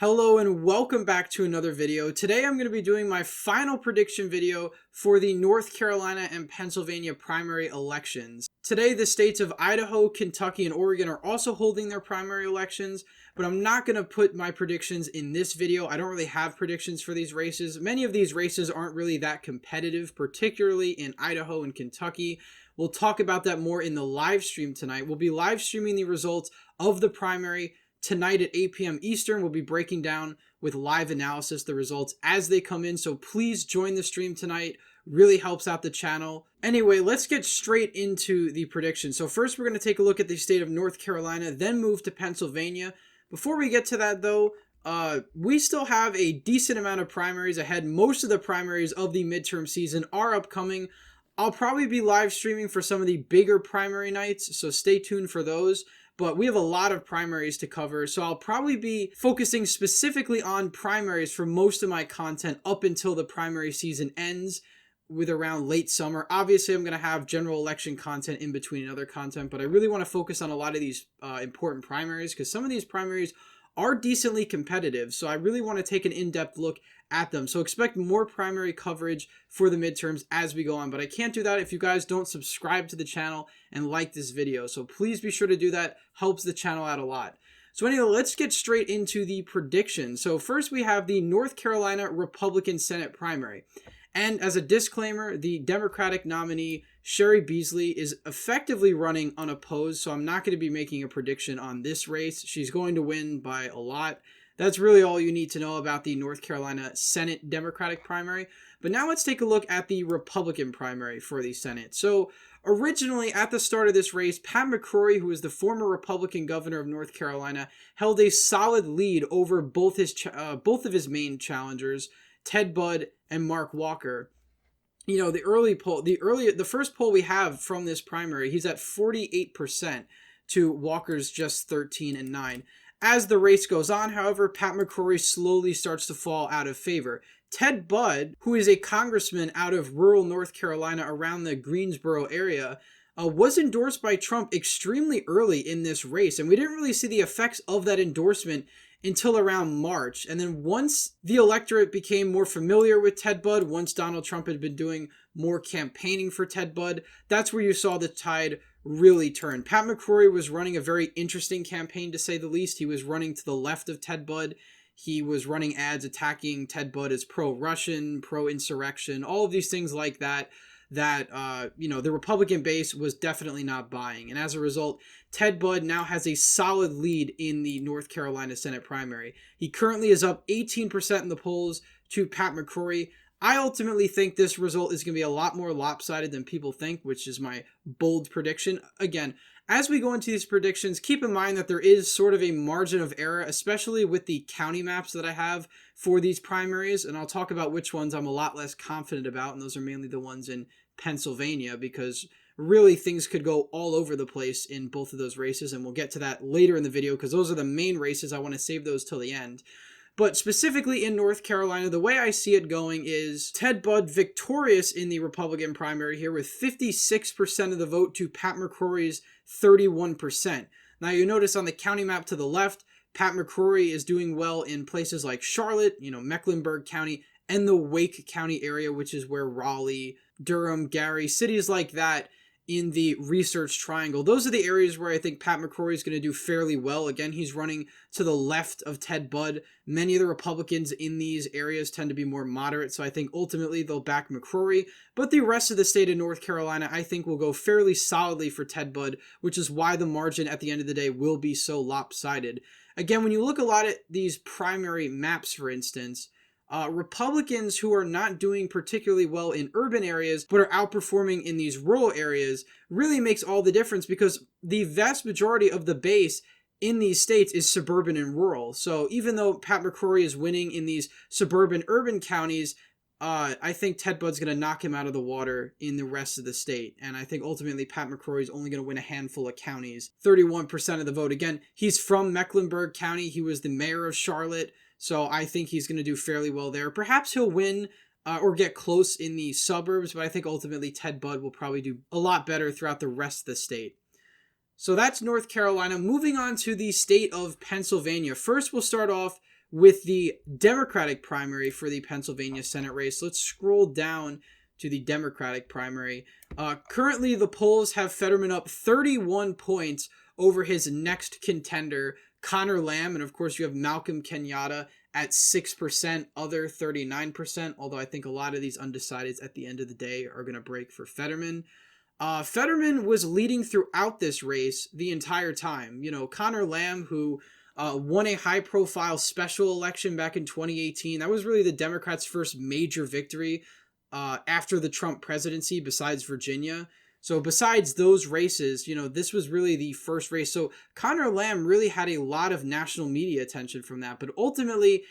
Hello and welcome back to another video. Today I'm going to be doing my final prediction video for the North Carolina and Pennsylvania primary elections. Today the states of Idaho, Kentucky, and Oregon are also holding their primary elections, but I'm not going to put my predictions in this video. I don't really have predictions for these races. Many of these races aren't really that competitive, particularly in Idaho and Kentucky. We'll talk about that more in the live stream tonight. We'll be live streaming the results of the primary tonight at 8 p.m. Eastern. We'll be breaking down with live analysis the results as they come in, so please join the stream tonight. Really helps out the channel. Anyway, let's get straight into the predictions. So first we're going to take a look at the state of North Carolina, then move to Pennsylvania. Before we get to that though, we still have a decent amount of primaries ahead. Most of the primaries of the midterm season are upcoming. I'll probably be live streaming for some of the bigger primary nights, so stay tuned for those. But we have a lot of primaries to cover, so I'll probably be focusing specifically on primaries for most of my content up until the primary season ends with around late summer. Obviously, I'm going to have general election content in between and other content, but I really want to focus on a lot of these important primaries because some of these primaries are decently competitive, so I really want to take an in-depth look at them. So expect more primary coverage for the midterms as we go on, but I can't do that if you guys don't subscribe to the channel and like this video. So please be sure to do that. Helps the channel out a lot. So anyway, let's get straight into the predictions. So first we have the North Carolina Republican Senate primary. And as a disclaimer, the Democratic nominee, Sherry Beasley, is effectively running unopposed, so I'm not going to be making a prediction on this race. She's going to win by a lot. That's really all you need to know about the North Carolina Senate Democratic primary. But now let's take a look at the Republican primary for the Senate. So originally, at the start of this race, Pat McCrory, who is the former Republican governor of North Carolina, held a solid lead over both of his main challengers, Ted Budd and Mark Walker. You know, the first poll we have from this primary, he's at 48% to Walker's just 13 and 9. As the race goes on, however, Pat McCrory slowly starts to fall out of favor. Ted Budd, who is a congressman out of rural North Carolina around the Greensboro area, was endorsed by Trump extremely early in this race, and we didn't really see the effects of that endorsement until around March. And then once the electorate became more familiar with Ted Budd, once Donald Trump had been doing more campaigning for Ted Budd, that's where you saw the tide really turn. Pat McCrory was running a very interesting campaign, to say the least. He was running to the left of Ted Budd. He was running ads attacking Ted Budd as pro-Russian, pro-insurrection, all of these things like that, the Republican base was definitely not buying. And as a result, Ted Budd now has a solid lead in the North Carolina Senate primary. He currently is up 18% in the polls to Pat McCrory. I ultimately think this result is going to be a lot more lopsided than people think, which is my bold prediction. Again, as we go into these predictions, keep in mind that there is sort of a margin of error, especially with the county maps that I have for these primaries, and I'll talk about which ones I'm a lot less confident about, and those are mainly the ones in Pennsylvania, because really things could go all over the place in both of those races, and we'll get to that later in the video because those are the main races. I want to save those till the end. But specifically in North Carolina, the way I see it going is Ted Budd victorious in the Republican primary here with 56% of the vote to Pat McCrory's 31%. Now you notice on the county map to the left, Pat McCrory is doing well in places like Charlotte, Mecklenburg County, and the Wake County area, which is where Raleigh, Durham, Gary, cities like that in the Research Triangle. Those are the areas where I think Pat McCrory is going to do fairly well. Again, he's running to the left of Ted Budd. Many of the Republicans in these areas tend to be more moderate, so I think ultimately they'll back McCrory. But the rest of the state of North Carolina, I think, will go fairly solidly for Ted Budd, which is why the margin at the end of the day will be so lopsided. Again, when you look a lot at these primary maps, for instance, Republicans who are not doing particularly well in urban areas but are outperforming in these rural areas really makes all the difference, because the vast majority of the base in these states is suburban and rural. So even though Pat McCrory is winning in these suburban urban counties, I think Ted Budd's going to knock him out of the water in the rest of the state. And I think ultimately Pat McCrory is only going to win a handful of counties, 31% of the vote. Again, he's from Mecklenburg County. He was the mayor of Charlotte. So I think he's going to do fairly well there. Perhaps he'll win or get close in the suburbs, but I think ultimately Ted Budd will probably do a lot better throughout the rest of the state. So that's North Carolina. Moving on to the state of Pennsylvania. First, we'll start off with the Democratic primary for the Pennsylvania Senate race. Let's scroll down to the Democratic primary. Currently, the polls have Fetterman up 31 points over his next contender, Connor Lamb. And of course, you have Malcolm Kenyatta at 6%, other 39%, although I think a lot of these undecideds at the end of the day are going to break for Fetterman. Fetterman was leading throughout this race the entire time. You know, Connor Lamb, who won a high-profile special election back in 2018. That was really the Democrats' first major victory after the Trump presidency, besides Virginia. So besides those races, you know, this was really the first race. So Connor Lamb really had a lot of national media attention from that. But ultimately,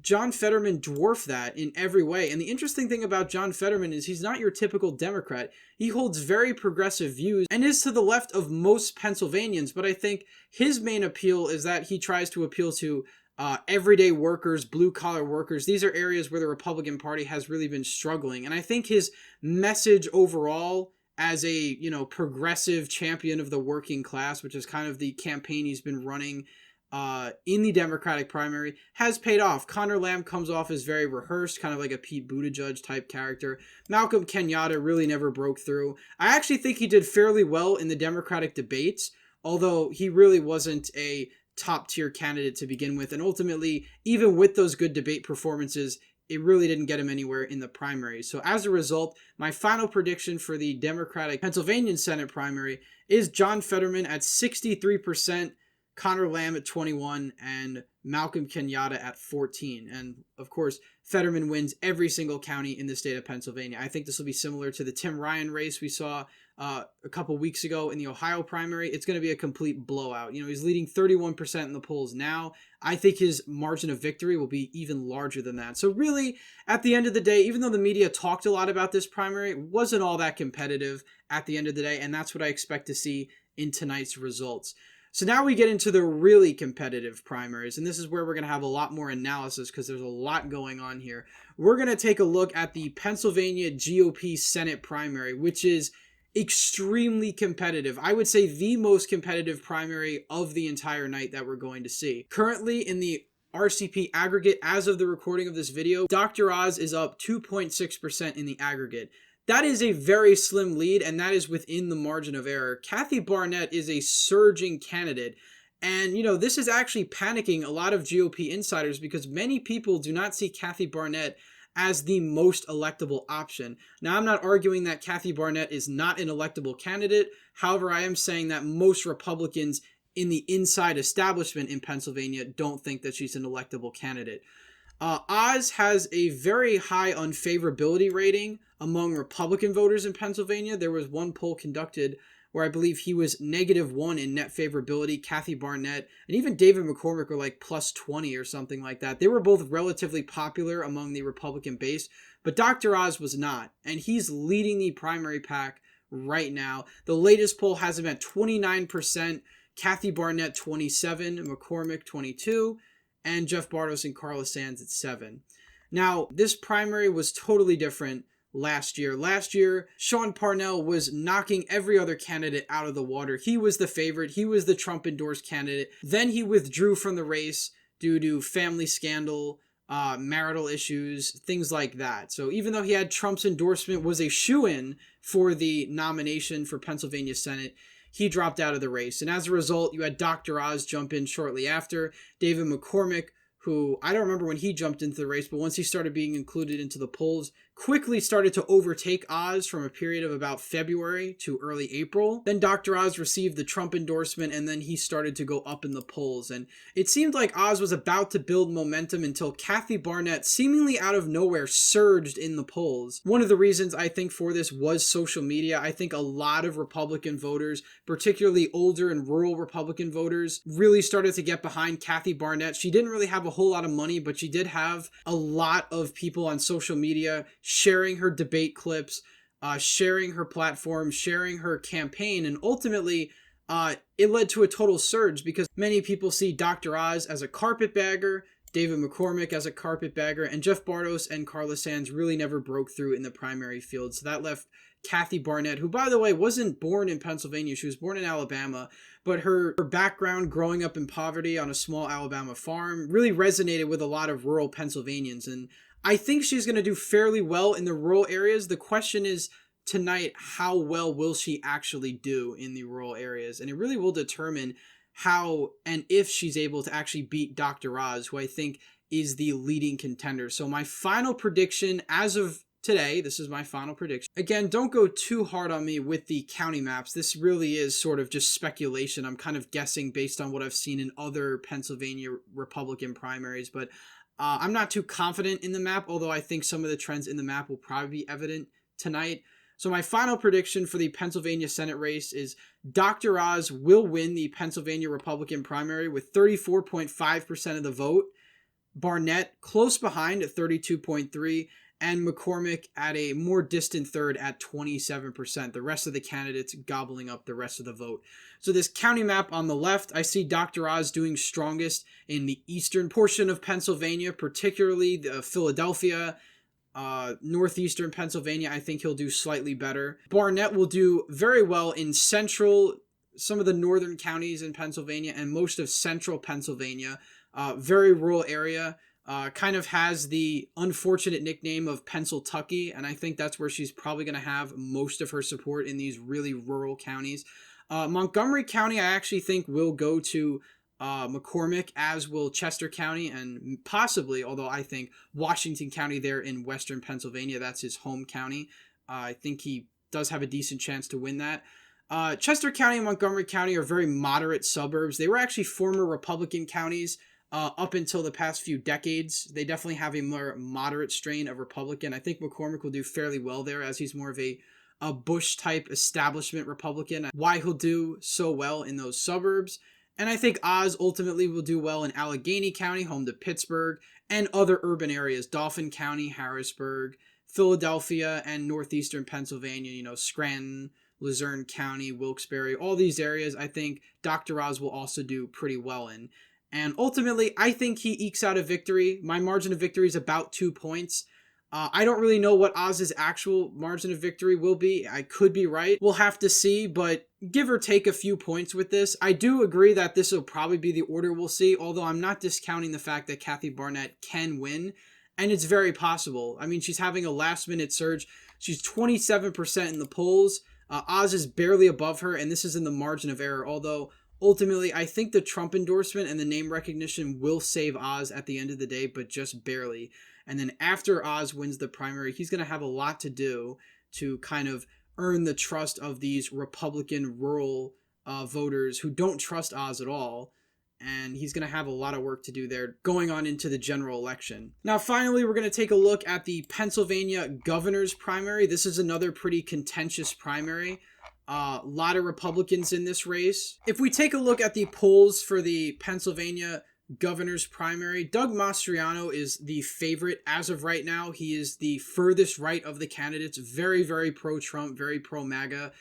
John Fetterman dwarfed that in every way. And the interesting thing about John Fetterman is he's not your typical Democrat. He holds very progressive views and is to the left of most Pennsylvanians. But I think his main appeal is that he tries to appeal to everyday workers, blue-collar workers. These are areas where the Republican Party has really been struggling. And I think his message overall as a, you know, progressive champion of the working class, which is kind of the campaign he's been running in the Democratic primary, has paid off. Connor Lamb comes off as very rehearsed, kind of like a Pete Buttigieg type character. Malcolm Kenyatta really never broke through. I actually think he did fairly well in the Democratic debates, although he really wasn't a top-tier candidate to begin with. And ultimately, even with those good debate performances, it really didn't get him anywhere in the primary. So as a result, my final prediction for the Democratic Pennsylvania Senate primary is John Fetterman at 63%, Connor Lamb at 21%, and Malcolm Kenyatta at 14%. And of course, Fetterman wins every single county in the state of Pennsylvania. I think this will be similar to the Tim Ryan race we saw a couple weeks ago in the Ohio primary. It's going to be a complete blowout. You know, he's leading 31% in the polls now. I think his margin of victory will be even larger than that. So really, at the end of the day, even though the media talked a lot about this primary, it wasn't all that competitive at the end of the day, and that's what I expect to see in tonight's results. So now we get into the really competitive primaries, and this is where we're going to have a lot more analysis because there's a lot going on here. We're going to take a look at the Pennsylvania GOP Senate primary, which is extremely competitive. I would say the most competitive primary of the entire night that we're going to see. Currently in the RCP aggregate, as of the recording of this video, Dr. Oz is up 2.6% in the aggregate. That is a very slim lead, and that is within the margin of error. Kathy Barnett is a surging candidate. And, you know, this is actually panicking a lot of GOP insiders because many people do not see Kathy Barnett as the most electable option. Now, I'm not arguing that Kathy Barnett is not an electable candidate. However, I am saying that most Republicans in the inside establishment in Pennsylvania don't think that she's an electable candidate. Oz has a very high unfavorability rating among Republican voters in Pennsylvania. There was one poll conducted where I believe he was -1 in net favorability. Kathy Barnett and even David McCormick were like +20 or something like that. They were both relatively popular among the Republican base, but Dr. Oz was not, and he's leading the primary pack right now. The latest poll has him at 29%, Kathy Barnett 27%, McCormick 22%, and Jeff Bartos and Carla Sands at 7%. Now, this primary was totally different last year. Last year, Sean Parnell was knocking every other candidate out of the water. He was the favorite. He was the Trump-endorsed candidate. Then he withdrew from the race due to family scandal, marital issues, things like that. So even though he had Trump's endorsement, was a shoo-in for the nomination for Pennsylvania Senate, he dropped out of the race. And as a result, you had Dr. Oz jump in shortly after. David McCormick, who I don't remember when he jumped into the race, but once he started being included into the polls, quickly started to overtake Oz from a period of about February to early April. Then Dr. Oz received the Trump endorsement, and then he started to go up in the polls. And it seemed like Oz was about to build momentum until Kathy Barnett, seemingly out of nowhere, surged in the polls. One of the reasons I think for this was social media. I think a lot of Republican voters, particularly older and rural Republican voters, really started to get behind Kathy Barnett. She didn't really have a whole lot of money, but she did have a lot of people on social media sharing her debate clips, sharing her platform, sharing her campaign, and ultimately it led to a total surge because many people see Dr. Oz as a carpetbagger, David McCormick as a carpetbagger, and Jeff Bartos and Carla Sands really never broke through in the primary field. So that left Kathy Barnett, who, by the way, wasn't born in Pennsylvania. She was born in Alabama, but her background growing up in poverty on a small Alabama farm really resonated with a lot of rural Pennsylvanians. And I think she's going to do fairly well in the rural areas. The question is tonight, how well will she actually do in the rural areas? And it really will determine how and if she's able to actually beat Dr. Oz, who I think is the leading contender. So my final prediction as of today, this is my final prediction. Again, don't go too hard on me with the county maps. This really is sort of just speculation. I'm kind of guessing based on what I've seen in other Pennsylvania Republican primaries, but I'm not too confident in the map, although I think some of the trends in the map will probably be evident tonight. So my final prediction for the Pennsylvania Senate race is Dr. Oz will win the Pennsylvania Republican primary with 34.5% of the vote. Barnett close behind at 32.3%, and McCormick at a more distant third at 27%. The rest of the candidates gobbling up the rest of the vote. So this county map on the left, I see Dr. Oz doing strongest in the eastern portion of Pennsylvania, particularly Philadelphia, northeastern Pennsylvania. I think he'll do slightly better. Barnett will do very well in central, some of the northern counties in Pennsylvania, and most of central Pennsylvania. Very rural area. Kind of has the unfortunate nickname of Pennsyltucky, and I think that's where she's probably going to have most of her support, in these really rural counties. Montgomery County, I actually think, will go to McCormick, as will Chester County, and possibly, although I think Washington County there in western Pennsylvania, that's his home county. I think he does have a decent chance to win that. Chester County and Montgomery County are very moderate suburbs. They were actually former Republican counties up until the past few decades. They definitely have a more moderate strain of Republican. I think McCormick will do fairly well there, as he's more of a Bush-type establishment Republican. Why he'll do so well in those suburbs. And I think Oz ultimately will do well in Allegheny County, home to Pittsburgh, and other urban areas, Dauphin County, Harrisburg, Philadelphia, and northeastern Pennsylvania, Scranton, Luzerne County, Wilkes-Barre, all these areas I think Dr. Oz will also do pretty well in. And ultimately, I think he ekes out a victory. My margin of victory is about 2 points. I don't really know what Oz's actual margin of victory will be. I could be right. We'll have to see, but give or take a few points with this. I do agree that this will probably be the order we'll see, although I'm not discounting the fact that Kathy Barnett can win, and it's very possible. I mean, she's having a last-minute surge. She's 27% in the polls. Oz is barely above her, and this is in the margin of error, although ultimately, I think the Trump endorsement and the name recognition will save Oz at the end of the day, but just barely. And then after Oz wins the primary, he's going to have a lot to do to kind of earn the trust of these Republican rural voters who don't trust Oz at all. And he's going to have a lot of work to do there going on into the general election. Now, finally, we're going to take a look at the Pennsylvania governor's primary. This is another pretty contentious primary. A lot of Republicans in this race. If we take a look at the polls for the Pennsylvania governor's primary, Doug Mastriano is the favorite as of right now. He is the furthest right of the candidates, very, very pro-Trump, very pro-MAGA,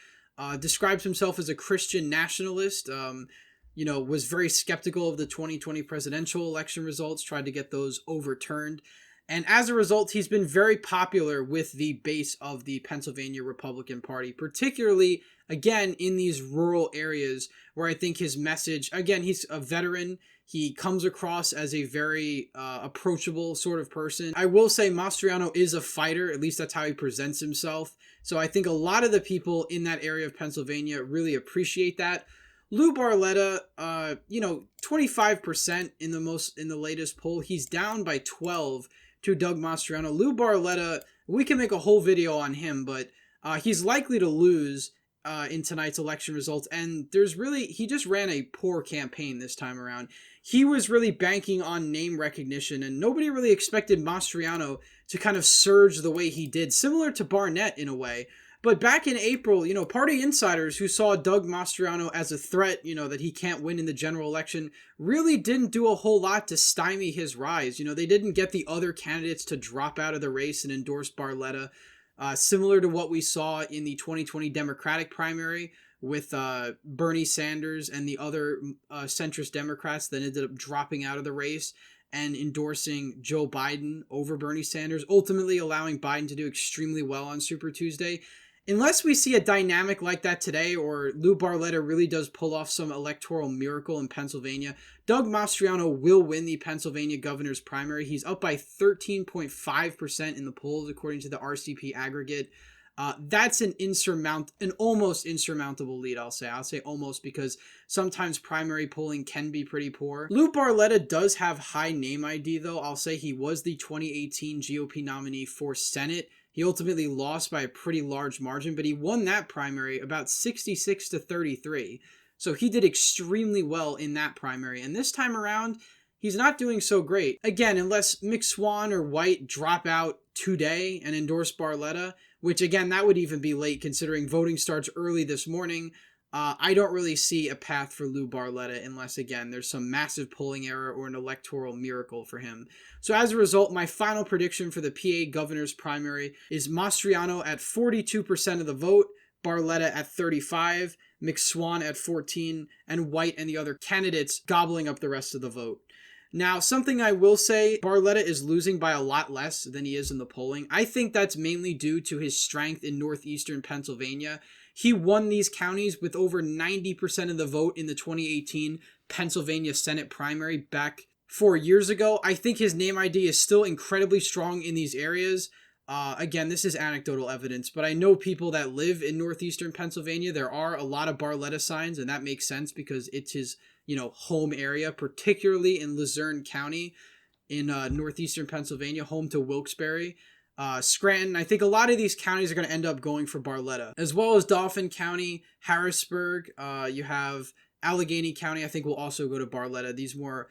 describes himself as a Christian nationalist, was very skeptical of the 2020 presidential election results, tried to get those overturned. And as a result, he's been very popular with the base of the Pennsylvania Republican Party, particularly, again, in these rural areas where I think his message, again, he's a veteran. He comes across as a very approachable sort of person. I will say Mastriano is a fighter. At least that's how he presents himself. So I think a lot of the people in that area of Pennsylvania really appreciate that. Lou Barletta, 25% in the latest poll. He's down by 12 to Doug Mastriano. Lou Barletta, we can make a whole video on him, but he's likely to lose in tonight's election results. And he just ran a poor campaign this time around. He was really banking on name recognition, and nobody really expected Mastriano to kind of surge the way he did, similar to Barnett in a way. But back in April, party insiders who saw Doug Mastriano as a threat, that he can't win in the general election, really didn't do a whole lot to stymie his rise. They didn't get the other candidates to drop out of the race and endorse Barletta, similar to what we saw in the 2020 Democratic primary with Bernie Sanders and the other centrist Democrats that ended up dropping out of the race. and endorsing Joe Biden over Bernie Sanders, ultimately allowing Biden to do extremely well on Super Tuesday. Unless we see a dynamic like that today, or Lou Barletta really does pull off some electoral miracle in Pennsylvania, Doug Mastriano will win the Pennsylvania governor's primary. He's up by 13.5% in the polls, according to the RCP aggregate. That's an almost insurmountable lead, I'll say. I'll say almost, because sometimes primary polling can be pretty poor. Lou Barletta does have high name ID, though. I'll say he was the 2018 GOP nominee for Senate. He ultimately lost by a pretty large margin, but he won that primary about 66 to 33. So he did extremely well in that primary. And this time around, he's not doing so great. Again, unless McSwan or White drop out today and endorse Barletta, which again, that would even be late considering voting starts early this morning. I don't really see a path for Lou Barletta unless, again, there's some massive polling error or an electoral miracle for him. So as a result, my final prediction for the PA governor's primary is Mastriano at 42% of the vote, Barletta at 35%, McSwan at 14%, and White and the other candidates gobbling up the rest of the vote. Now, something I will say, Barletta is losing by a lot less than he is in the polling. I think that's mainly due to his strength in northeastern Pennsylvania. He won these counties with over 90% of the vote in the 2018 Pennsylvania Senate primary back 4 years ago. I think his name ID is still incredibly strong in these areas. Again, this is anecdotal evidence, but I know people that live in northeastern Pennsylvania. There are a lot of Barletta signs, and that makes sense because it's his, home area, particularly in Luzerne County in northeastern Pennsylvania, home to Wilkes-Barre. Scranton. I think a lot of these counties are going to end up going for Barletta, as well as Dauphin County, Harrisburg. You have Allegheny County, I think will also go to Barletta. These more,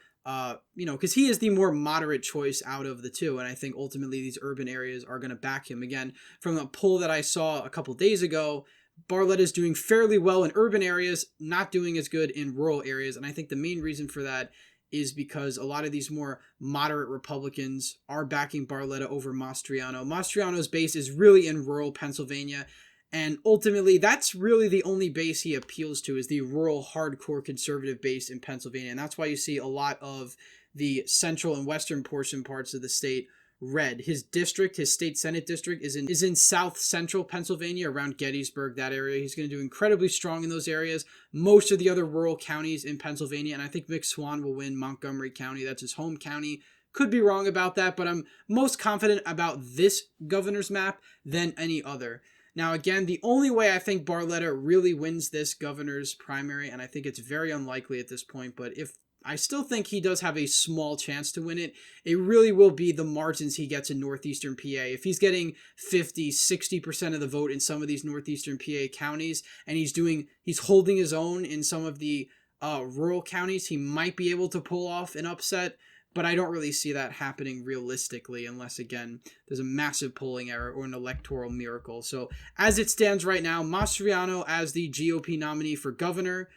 because he is the more moderate choice out of the two. And I think ultimately these urban areas are going to back him. Again, from a poll that I saw a couple days ago, Barletta is doing fairly well in urban areas, not doing as good in rural areas. And I think the main reason for that is because a lot of these more moderate Republicans are backing Barletta over Mastriano. Mastriano's base is really in rural Pennsylvania, and ultimately that's really the only base he appeals to, is the rural hardcore conservative base in Pennsylvania. And that's why you see a lot of the central and western parts of the state red. His district, his state Senate district, is in south central Pennsylvania, around Gettysburg, that area. He's going to do incredibly strong in those areas. Most of the other rural counties in Pennsylvania, and I think McSwan will win Montgomery County. That's his home county. Could be wrong about that, but I'm most confident about this governor's map than any other. Now, again, the only way I think Barletta really wins this governor's primary, and I think it's very unlikely at this point, but if I still think he does have a small chance to win it, it really will be the margins he gets in northeastern PA. If he's getting 50, 60% of the vote in some of these northeastern PA counties, and he's holding his own in some of the rural counties, he might be able to pull off an upset, but I don't really see that happening realistically unless, again, there's a massive polling error or an electoral miracle. So as it stands right now, Mastriano as the GOP nominee for governor,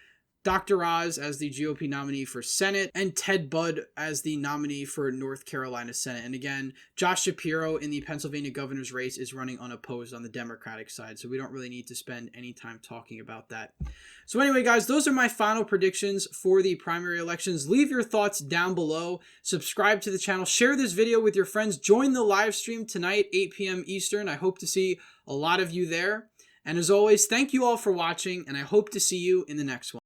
Dr. Oz as the GOP nominee for Senate, and Ted Budd as the nominee for North Carolina Senate. And again, Josh Shapiro in the Pennsylvania governor's race is running unopposed on the Democratic side, so we don't really need to spend any time talking about that. So anyway, guys, those are my final predictions for the primary elections. Leave your thoughts down below. Subscribe to the channel. Share this video with your friends. Join the live stream tonight, 8 p.m. Eastern. I hope to see a lot of you there. And as always, thank you all for watching, and I hope to see you in the next one.